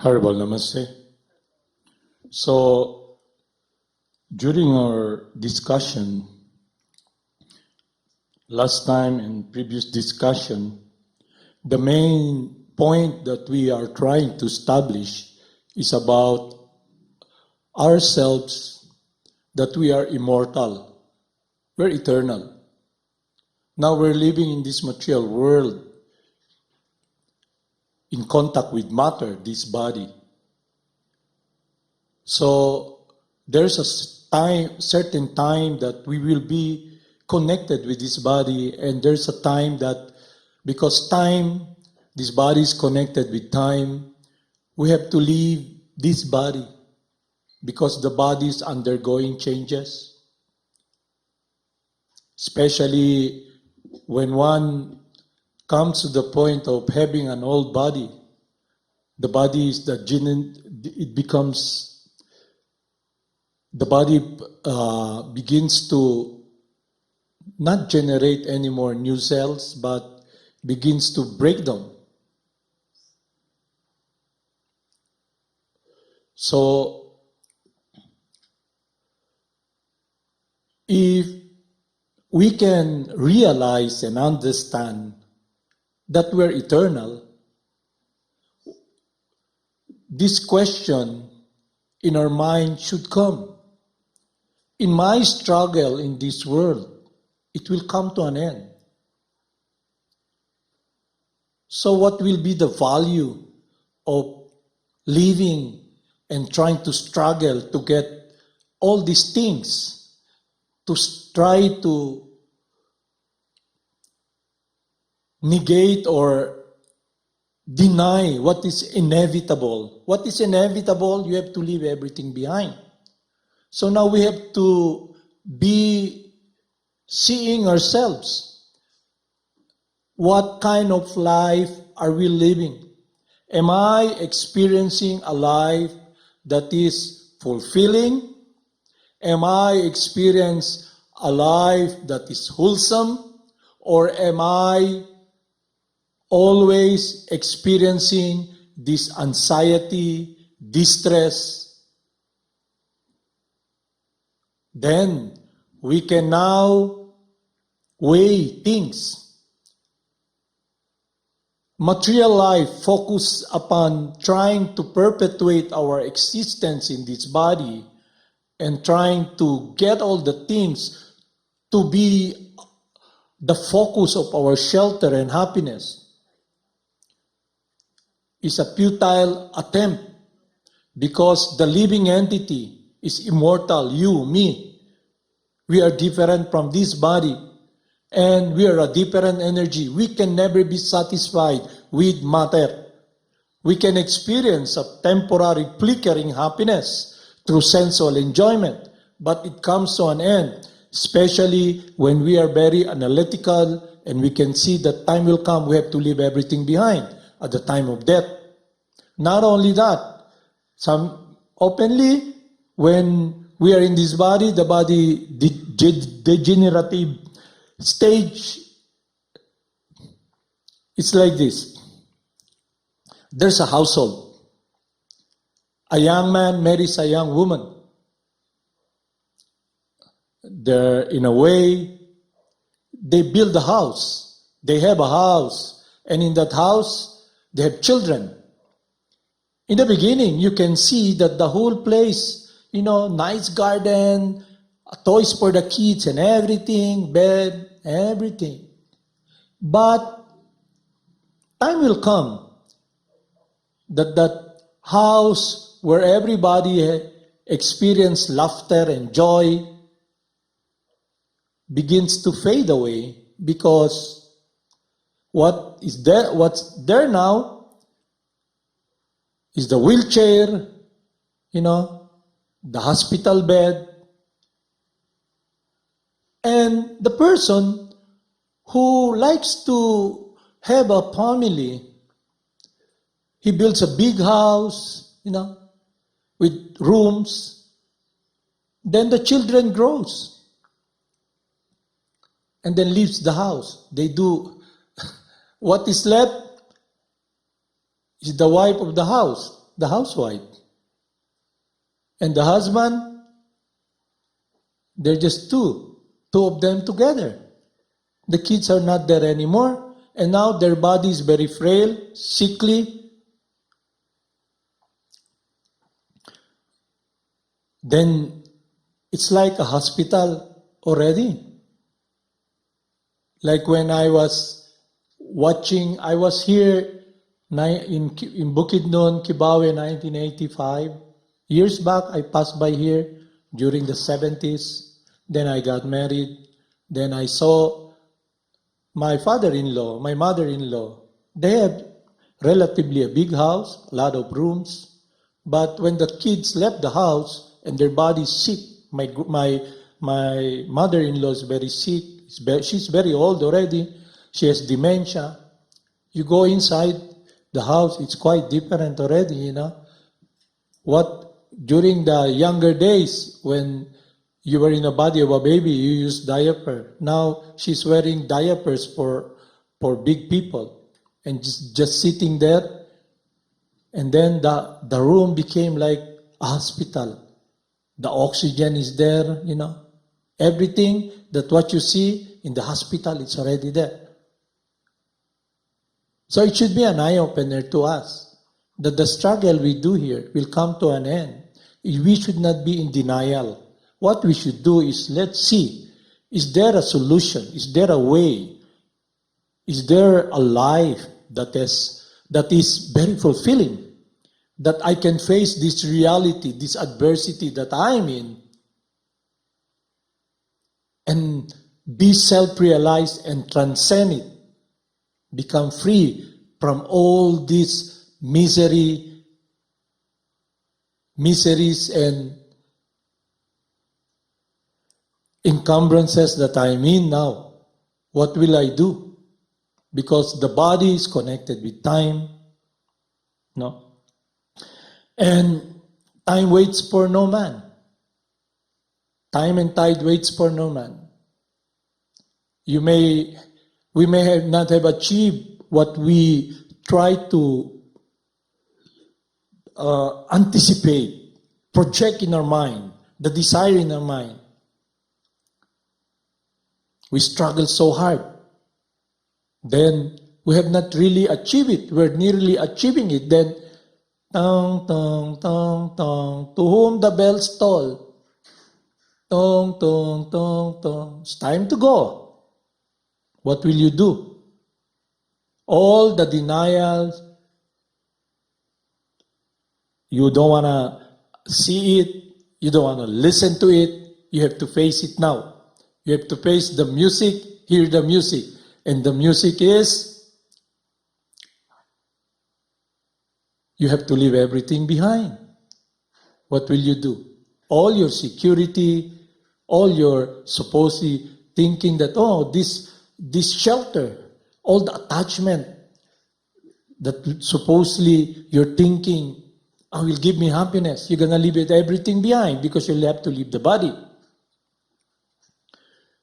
Haribol Namaste. So, during our discussion, last time and previous discussion, the main point that we are trying to establish is about ourselves, that we are immortal, we're eternal. Now we're living in this material world in contact with matter, this body. So there's a certain time that we will be connected with this body, and there's a time that, because time, this body is connected with time, we have to leave this body because the body is undergoing changes. Especially when one comes to the point of having an old body, the body is the body begins to not generate any more new cells, but begins to break them. So, if we can realize and understand that we're eternal, this question in our mind should come. In my struggle in this world, it will come to an end. So what will be the value of living and trying to struggle to get all these things, to try to negate or deny what is inevitable. What is inevitable, you have to leave everything behind. So now we have to be seeing ourselves. What kind of life are we living? Am I experiencing a life that is fulfilling? Am I experiencing a life that is wholesome? Or am I always experiencing this anxiety, distress? Then we can now weigh things. Material life focuses upon trying to perpetuate our existence in this body and trying to get all the things to be the focus of our shelter and happiness. Is a futile attempt because the living entity is immortal, you, me. We are different from this body and we are a different energy. We can never be satisfied with matter. We can experience a temporary flickering happiness through sensual enjoyment, but it comes to an end, especially when we are very analytical and we can see that time will come, we have to leave everything behind at the time of death. Not only that, some openly, when we are in this body, the body degenerative stage, it's like this. There's a household. A young man marries a young woman. They're, in a way, they build a house. They have a house. And in that house, they have children. In the beginning, you can see that the whole place, nice garden, toys for the kids and everything, bed, everything. But time will come that house where everybody experience laughter and joy begins to fade away because what's there now is the wheelchair, the hospital bed, and the person who likes to have a family. He builds a big house, with rooms. Then the children grows and then leaves the house. They do what is left is the wife of the house, the housewife. And the husband, they're just two of them together. The kids are not there anymore, and now their body is very frail, sickly. Then it's like a hospital already. Like when I was here in Bukidnon, Kibawe, 1985. Years back, I passed by here during the 70s. Then I got married. Then I saw my father-in-law, my mother-in-law. They have relatively a big house, a lot of rooms. But when the kids left the house and their body's sick, my mother-in-law is very sick. She's very old already. She has dementia. You go inside the house, it's quite different already, During the younger days, when you were in the body of a baby, you used diaper. Now she's wearing diapers for big people and just sitting there. And then the room became like a hospital. The oxygen is there, Everything that what you see in the hospital, it's already there. So it should be an eye-opener to us that the struggle we do here will come to an end. We should not be in denial. What we should do is, let's see, is there a solution? Is there a way? Is there a life that is very fulfilling? That I can face this reality, this adversity that I'm in, and be self-realized and transcend it. Become free from all these miseries and encumbrances that I'm in now. What will I do? Because the body is connected with time, and time waits for no man. Time and tide waits for no man. We may not have achieved what we try to anticipate, project in our mind, the desire in our mind. We struggle so hard. Then we have not really achieved it. We're nearly achieving it. Then, tong, tong, tong, tong, to whom the bells toll. Tong, tong, tong, tong. It's time to go. What will you do? All the denials, you don't want to see it, you don't want to listen to it, you have to face it now. You have to face the music, hear the music. And the music is, you have to leave everything behind. What will you do? All your security, all your supposedly thinking that, this shelter, all the attachment that supposedly you're thinking, will give me happiness. You're going to leave everything behind because you'll have to leave the body.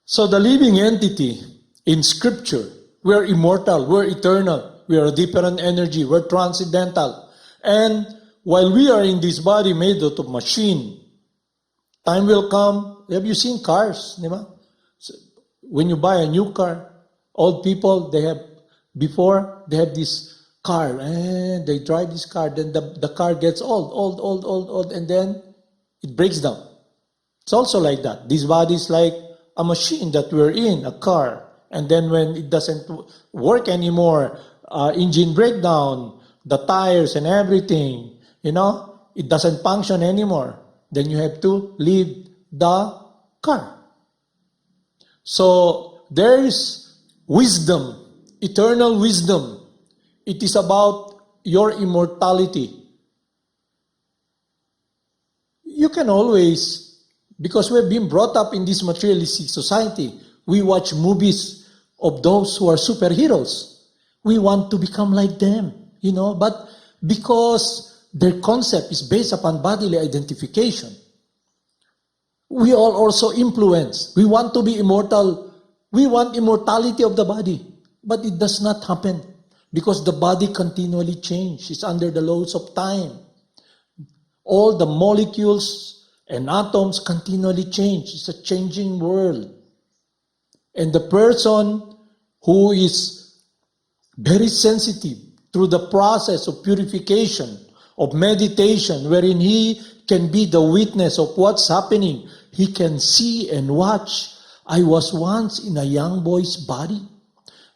So the living entity in Scripture, we're immortal, we're eternal, we are a different energy, we're transcendental. And while we are in this body made out of machine, time will come. Have you seen cars? So when you buy a new car, old people, they have this car, and they drive this car, then the car gets old, and then it breaks down. It's also like that. This body is like a machine that we're in, a car. And then when it doesn't work anymore, engine breakdown, the tires and everything, it doesn't function anymore. Then you have to leave the car. So there is wisdom, eternal wisdom. It is about your immortality. you can always, because we've been brought up in this materialistic society, we watch movies of those who are superheroes. We want to become like them, but because their concept is based upon bodily identification, we are also influenced. We want to be immortal. We want immortality of the body, but it does not happen because the body continually changes. It's under the laws of time. All the molecules and atoms continually change. It's a changing world. And the person who is very sensitive through the process of purification, of meditation, wherein he can be the witness of what's happening, he can see and watch. I was once in a young boy's body.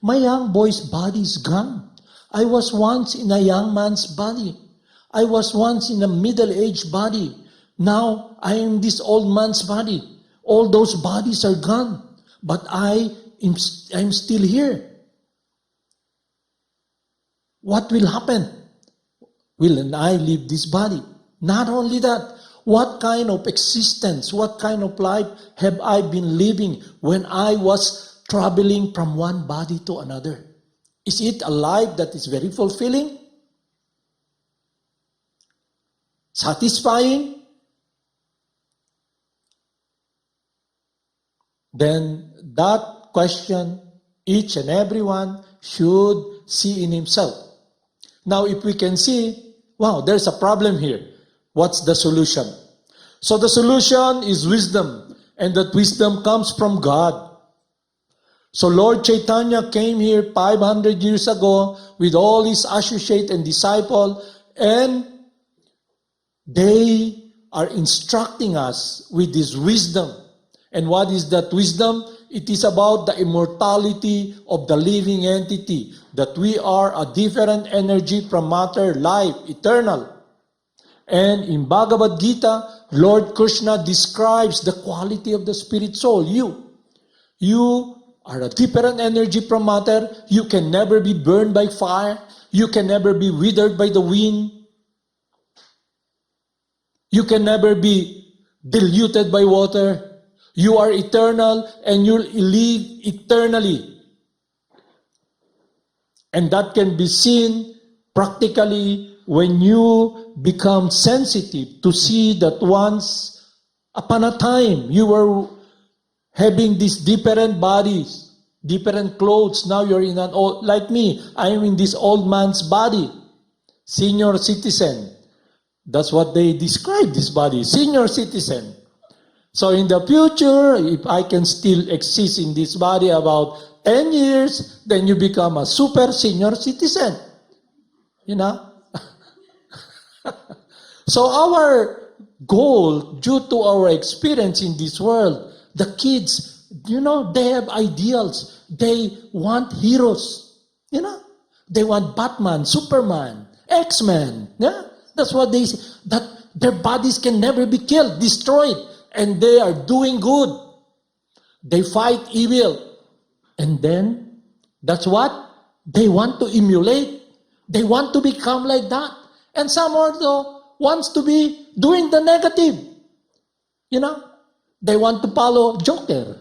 My young boy's body is gone. I was once in a young man's body. I was once in a middle-aged body. Now I am this old man's body. All those bodies are gone. But I'm still here. What will happen? Will I leave this body? Not only that, what kind of existence, what kind of life have I been living when I was traveling from one body to another? Is it a life that is very fulfilling? Satisfying? Then that question each and everyone should see in himself. Now, if we can see, wow, there's a problem here. What's the solution? So the solution is wisdom, and that wisdom comes from God. So Lord Chaitanya came here 500 years ago with all his associates and disciples, and they are instructing us with this wisdom. And what is that wisdom? It is about the immortality of the living entity, that we are a different energy from matter, life, eternal. And in Bhagavad Gita, Lord Krsna describes the quality of the spirit soul. You are a different energy from matter. You can never be burned by fire. You can never be withered by the wind. You can never be diluted by water. You are eternal and you'll live eternally. And that can be seen practically when you become sensitive to see that once upon a time you were having these different bodies, different clothes. Now you're in an old, like me, I am in this old man's body, senior citizen. That's what they describe this body, senior citizen. So in the future, if I can still exist in this body about 10 years, then you become a super senior citizen. So our goal, due to our experience in this world, the kids, they have ideals. They want heroes. They want Batman, Superman, X-Men. Yeah? That's what they say. That their bodies can never be killed, destroyed. And they are doing good. They fight evil. And then, that's what? They want to emulate. They want to become like that. And some also wants to be doing the negative. They want to follow Joker.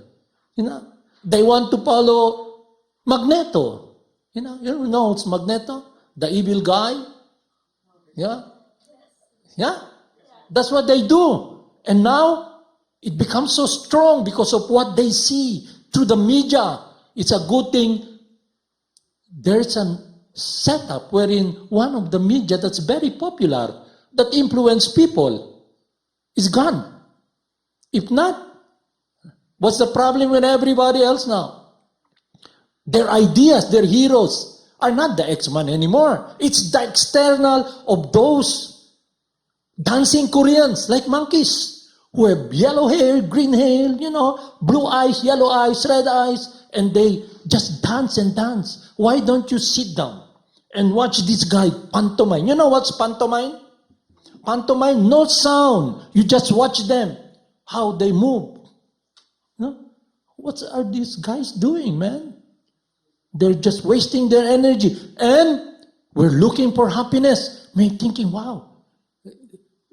They want to follow Magneto. You know it's Magneto? The evil guy. Yeah? That's what they do. And now, it becomes so strong because of what they see through the media. It's a good thing. There's a setup wherein one of the media that's very popular, that influence people, is gone. If not, what's the problem with everybody else now? Their ideas, their heroes, are not the X-Men anymore. It's the external of those dancing Koreans like monkeys, who have yellow hair, green hair, blue eyes, yellow eyes, red eyes, and they just dance and dance. Why don't you sit down and watch this guy pantomime? You know what's pantomime? Pantomime, no sound. You just watch them, how they move. What are these guys doing, man? They're just wasting their energy. And we're looking for happiness. Thinking, wow,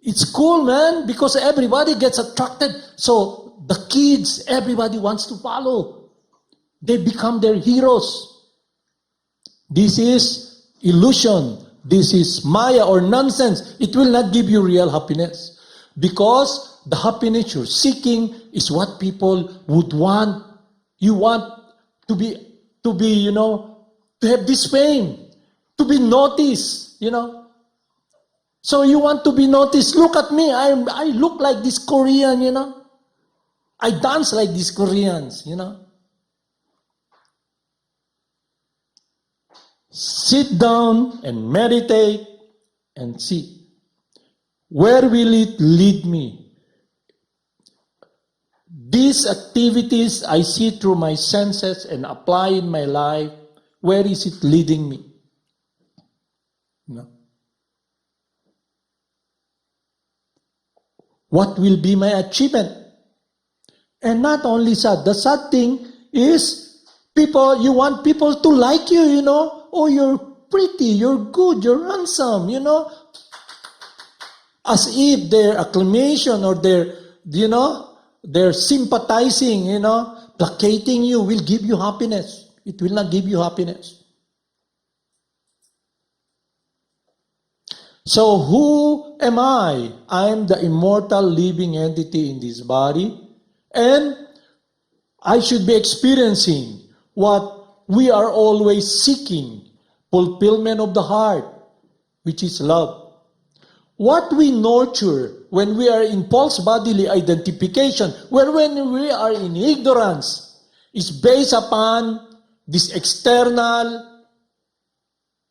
It's cool, man, because everybody gets attracted. So the kids, everybody wants to follow. They become their heroes. This is illusion. This is maya or nonsense. It will not give you real happiness. Because the happiness you're seeking is what people would want. You want to be, to have this fame, to be noticed, So you want to be noticed. Look at me. I look like this Korean, I dance like these Koreans, Sit down and meditate and see. Where will it lead me? These activities I see through my senses and apply in my life. Where is it leading me? What will be my achievement? And not only sad, the sad thing is you want people to like you, Oh, you're pretty, you're good, you're handsome, As if their acclamation or their sympathizing, placating you will give you happiness. It will not give you happiness. So who am I? I am the immortal living entity in this body, and I should be experiencing what we are always seeking, fulfillment of the heart, which is love. What we nurture when we are in false bodily identification, when we are in ignorance, is based upon these external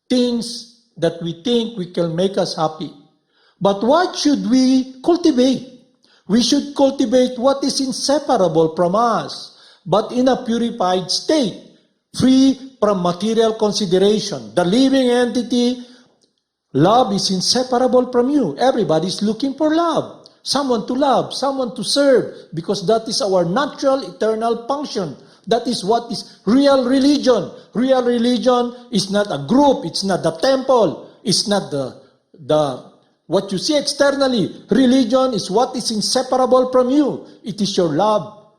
things that we think we can make us happy. But what should we cultivate? We should cultivate what is inseparable from us, but in a purified state, free from material consideration. The living entity, love is inseparable from you. Everybody is looking for love. Someone to serve, because that is our natural, eternal function. That is what is real religion. Real religion is not a group. It's not the temple. It's not the what you see externally. Religion is what is inseparable from you. It is your love.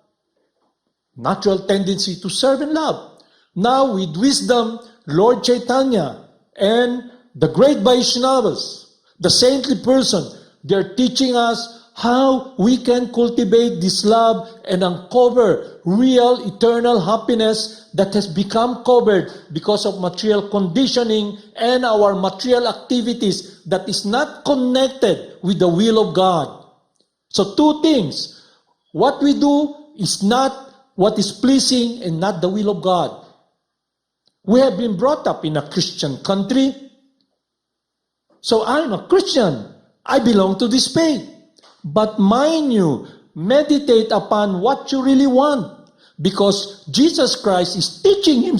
Natural tendency to serve and love. Now with wisdom, Lord Chaitanya and the great Vaishnavas, the saintly person, they're teaching us how we can cultivate this love and uncover real eternal happiness that has become covered because of material conditioning and our material activities that is not connected with the will of God. So two things. What we do is not what is pleasing and not the will of God. We have been brought up in a Christian country. So I'm a Christian. I belong to this faith. But mind you, meditate upon what you really want. Because Jesus Christ is teaching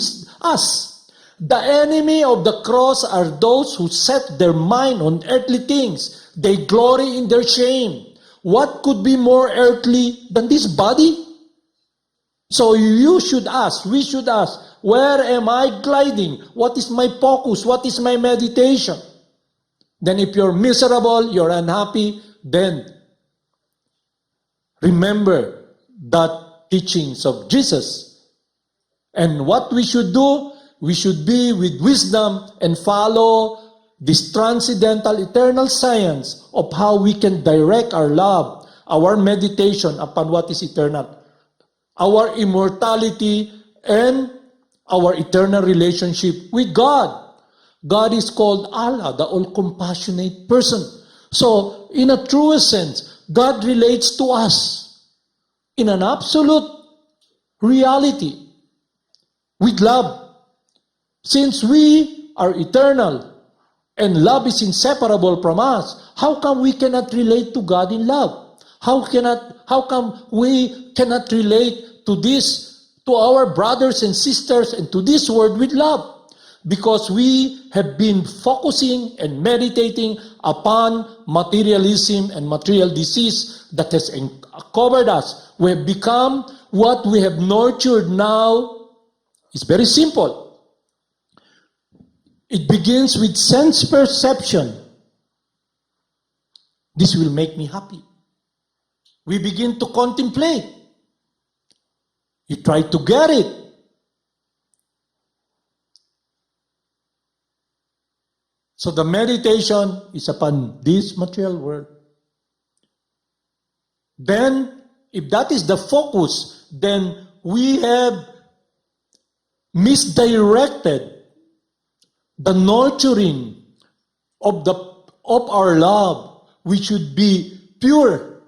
us. The enemy of the cross are those who set their mind on earthly things. They glory in their shame. What could be more earthly than this body? So you should ask, we should ask, where am I gliding? What is my focus? What is my meditation? Then if you're miserable, you're unhappy, then remember that teachings of Jesus. And what we should do, we should be with wisdom and follow this transcendental eternal science of how we can direct our love, our meditation upon what is eternal, our immortality, and our eternal relationship with God. God is called Allah, the all-compassionate person. So, in a true sense, God relates to us in an absolute reality with love. Since we are eternal and love is inseparable from us, how come we cannot relate to God in love? How come we cannot relate to this, to our brothers and sisters and to this world with love? Because we have been focusing and meditating upon materialism and material disease that has covered us. We have become what we have nurtured now. It's very simple. It begins with sense perception. This will make me happy. We begin to contemplate. You try to get it. So the meditation is upon this material world. Then, if that is the focus, then we have misdirected the nurturing of our love, which should be pure.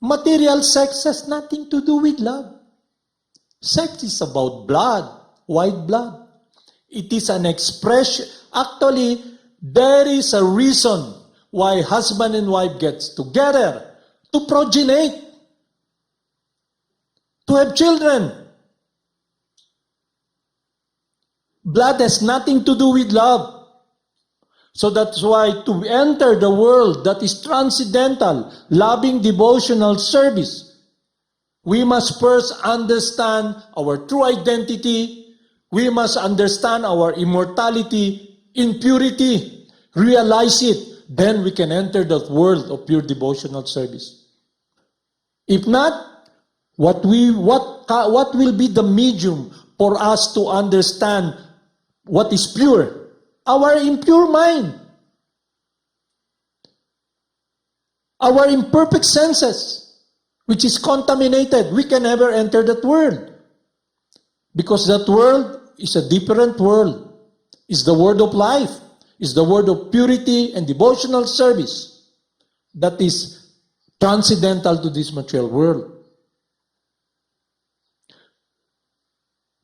Material sex has nothing to do with love. Sex is about blood, white blood. It is an expression. Actually, there is a reason why husband and wife gets together to progenate, to have children. Blood has nothing to do with love. So that's why to enter the world that is transcendental, loving devotional service, we must first understand our true identity. We must understand our immortality in purity, realize it. Then we can enter that world of pure devotional service. If not, what will be the medium for us to understand what is pure? Our impure mind. Our imperfect senses, which is contaminated. We can never enter that world. Because that world is a different world. It's the world of life. It's the world of purity and devotional service that is transcendental to this material world.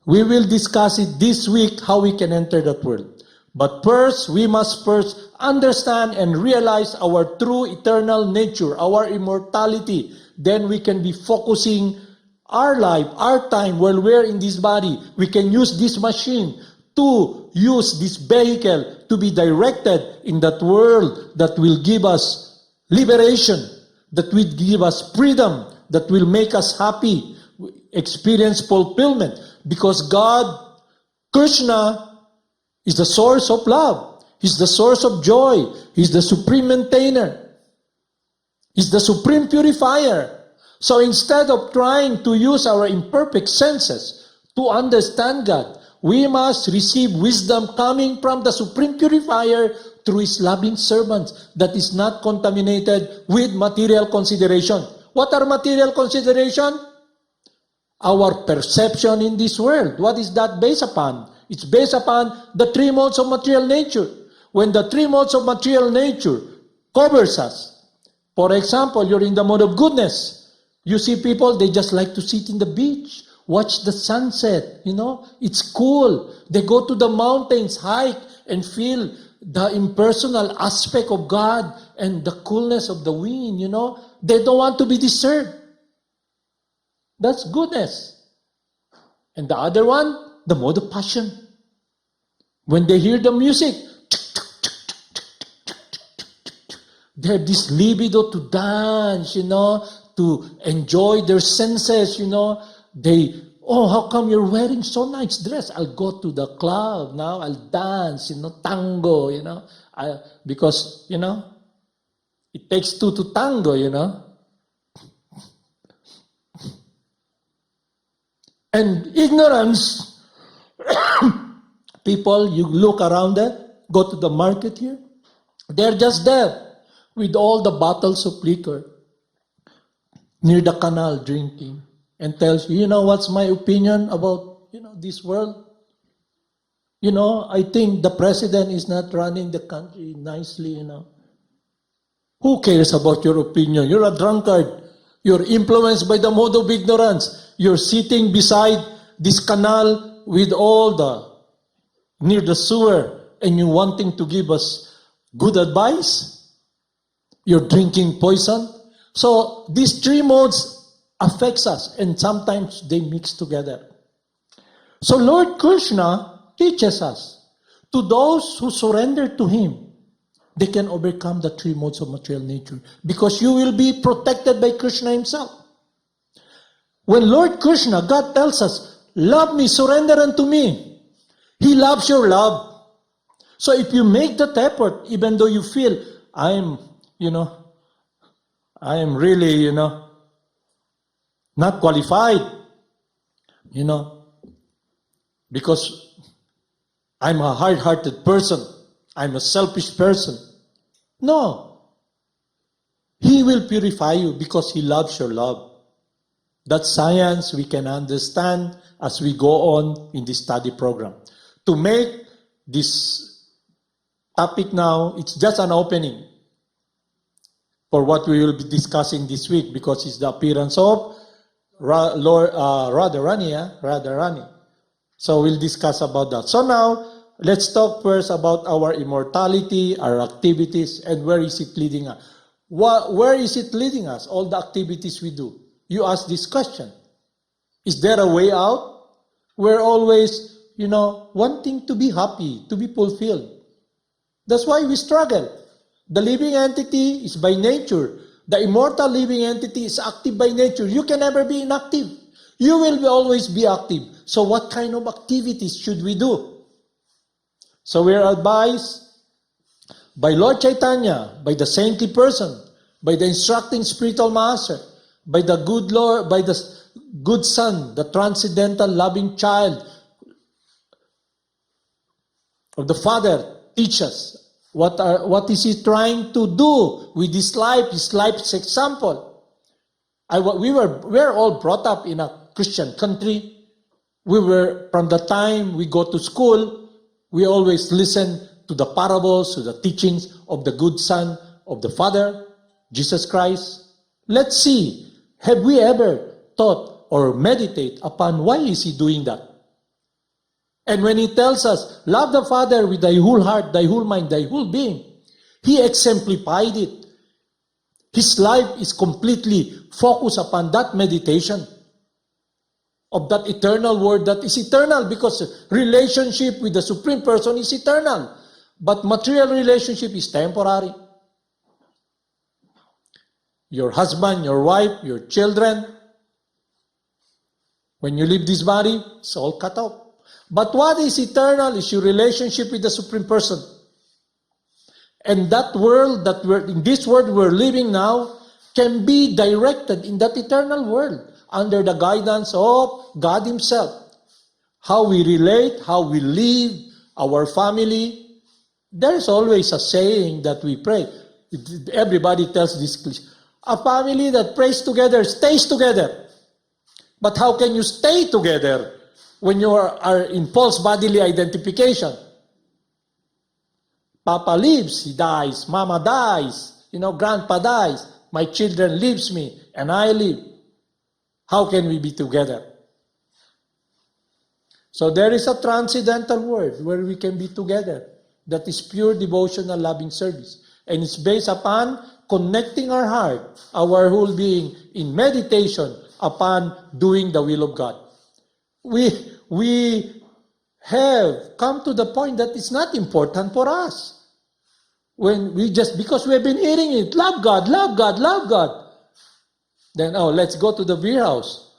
We will discuss it this week, how we can enter that world. But first, we must first understand and realize our true eternal nature, our immortality. Then we can be focusing our life, our time, while we're in this body. We can use this machine to use this vehicle to be directed in that world that will give us liberation, that will give us freedom, that will make us happy, experience fulfillment. Because God, Krsna, is the source of love. He's the source of joy. He's the supreme maintainer. He's the supreme purifier. So instead of trying to use our imperfect senses to understand God, we must receive wisdom coming from the supreme purifier through His loving servants that is not contaminated with material consideration. What are material consideration? Our perception in this world. What is that based upon? It's based upon the three modes of material nature. When the three modes of material nature covers us, for example, you're in the mode of goodness. You see people, they just like to sit in the beach, watch the sunset, it's cool. They go to the mountains, hike, and feel the impersonal aspect of God and the coolness of the wind, They don't want to be disturbed. That's goodness. And the other one, the mode of passion. When they hear the music, they have this libido to dance, to enjoy their senses, They, how come you're wearing so nice dress? I'll go to the club now, I'll dance, tango, because, it takes two to tango, And ignorance, people, you look around that, go to the market here, they're just there with all the bottles of liquor near the canal drinking and tells you, what's my opinion about, this world? I think the president is not running the country nicely, Who cares about your opinion? You're a drunkard. You're influenced by the mode of ignorance. You're sitting beside this canal with near the sewer, and you wanting to give us good advice? You're drinking poison? So these three modes affects us, and sometimes they mix together. So Lord Krsna teaches us, to those who surrender to Him, they can overcome the three modes of material nature, because you will be protected by Krsna Himself. When Lord Krsna, God tells us, love me, surrender unto me. He loves your love. So if you make that effort, even though you feel, I'm really, not qualified, because I'm a hard-hearted person. I'm a selfish person. No. He will purify you because He loves your love. That science we can understand as we go on in this study program. To make this topic now, it's just an opening for what we will be discussing this week, because it's the appearance of Radharani. So we'll discuss about that. So now, let's talk first about our immortality, our activities, and where is it leading us. Where is it leading us, all the activities we do? You ask this question. Is there a way out? We're always, wanting to be happy, to be fulfilled. That's why we struggle. The living entity is by nature. The immortal living entity is active by nature. You can never be inactive. You will always be active. So what kind of activities should we do? So we are advised by Lord Chaitanya, by the saintly person, by the instructing spiritual master, by the good Lord, by the good Son, the transcendental loving child of the Father, teach us what is He trying to do with His life's example. We're all brought up in a Christian country. From the time we go to school, we always listen to the parables, to the teachings of the good Son of the Father, Jesus Christ. Let's see, have we ever thought or meditate upon why is He doing that? And when He tells us, love the Father with thy whole heart, thy whole mind, thy whole being, He exemplified it. His life is completely focused upon that meditation of that eternal word that is eternal, because relationship with the Supreme Person is eternal. But material relationship is temporary. Your husband, your wife, your children, when you leave this body, it's all cut off. But what is eternal is your relationship with the Supreme Person. And that world, in this world we're living now, can be directed in that eternal world under the guidance of God Himself. How we relate, how we live, our family. There's always a saying that we pray. Everybody tells this. A family that prays together stays together. But how can you stay together when you are in false bodily identification? Papa lives, he dies. Mama dies. Grandpa dies. My children leaves me, and I live. How can we be together? So there is a transcendental word where we can be together. That is pure devotional loving service. And it's based upon connecting our heart, our whole being, in meditation upon doing the will of God. We have come to the point that it's not important for us. When because we have been hearing it, love God, love God, love God. Then, let's go to the beer house.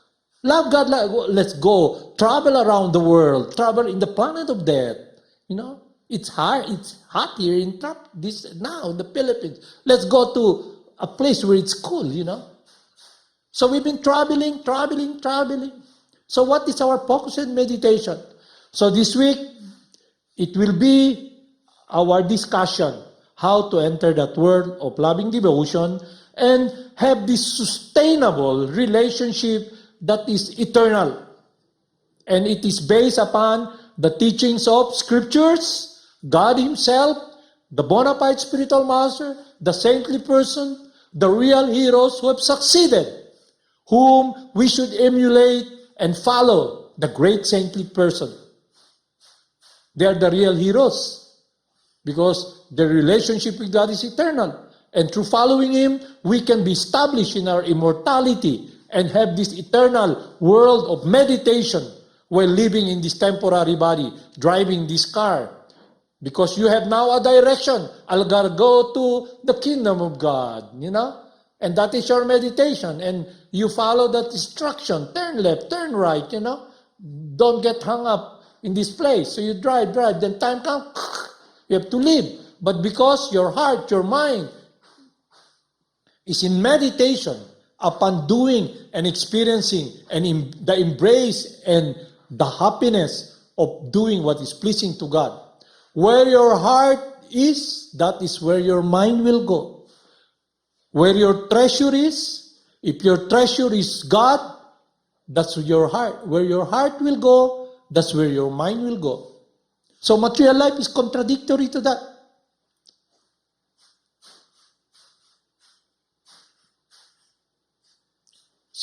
Love God, let's go travel around the world, travel in the planet of death. It's hard. It's hot here in the Philippines. Let's go to a place where it's cool, So we've been traveling. So what is our focus and meditation? So this week, it will be our discussion, how to enter that world of loving devotion and have this sustainable relationship that is eternal. And it is based upon the teachings of Scriptures, God Himself, the bona fide spiritual master, the saintly person, the real heroes who have succeeded, whom we should emulate and follow, the great saintly person. They are the real heroes because their relationship with God is eternal. And through following Him, we can be established in our immortality and have this eternal world of meditation while living in this temporary body, driving this car. Because you have now a direction. I'll gotta go to the kingdom of God, And that is your meditation. And you follow that instruction. Turn left, turn right, Don't get hung up in this place. So you drive. Then time comes, you have to leave. But because your heart, your mind is in meditation upon doing and experiencing and in the embrace and the happiness of doing what is pleasing to God. Where your heart is, that is where your mind will go. Where your treasure is, if your treasure is God, that's your heart. Where your heart will go, that's where your mind will go. So material life is contradictory to that.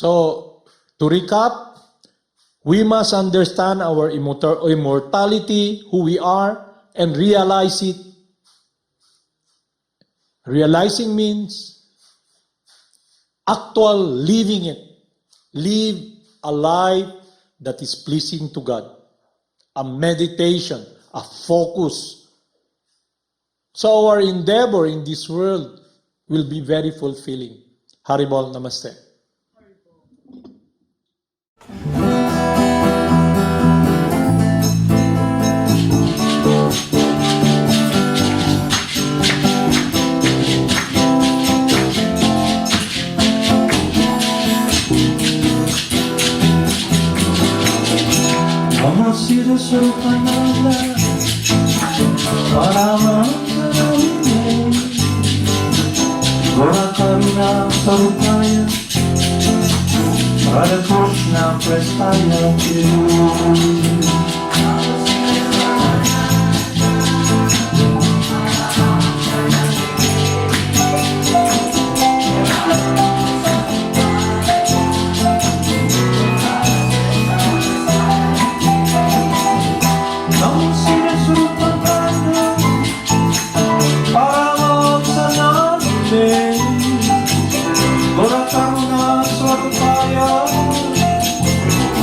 So, to recap, we must understand our immortality, who we are, and realize it. Realizing means actual living it. Live a life that is pleasing to God. A meditation, a focus. So our endeavor in this world will be very fulfilling. Haribol, namaste. Namo Siddhaswarupananda, Paramahamsa, Karuna Sarupaya, Radha Krsna Prestaya Namo Siddhaswarupananda, Paramahamsa, Karuna Sarupaya,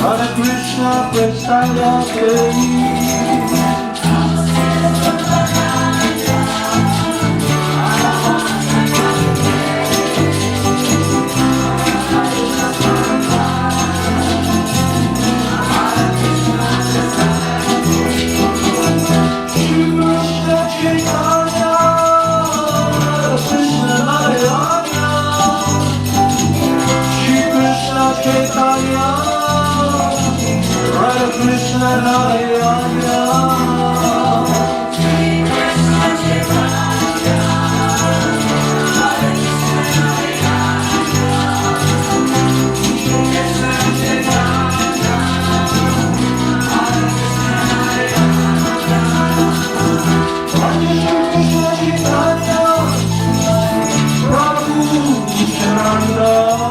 Radha Krsna Prestaya Chaitanya, Radha Krsna Narayana, Krsna Chaitanya, Radha Krsna Chaitanya, Krsna Chaitanya, Prabhu Nityananda.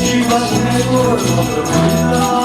Shiva Sneha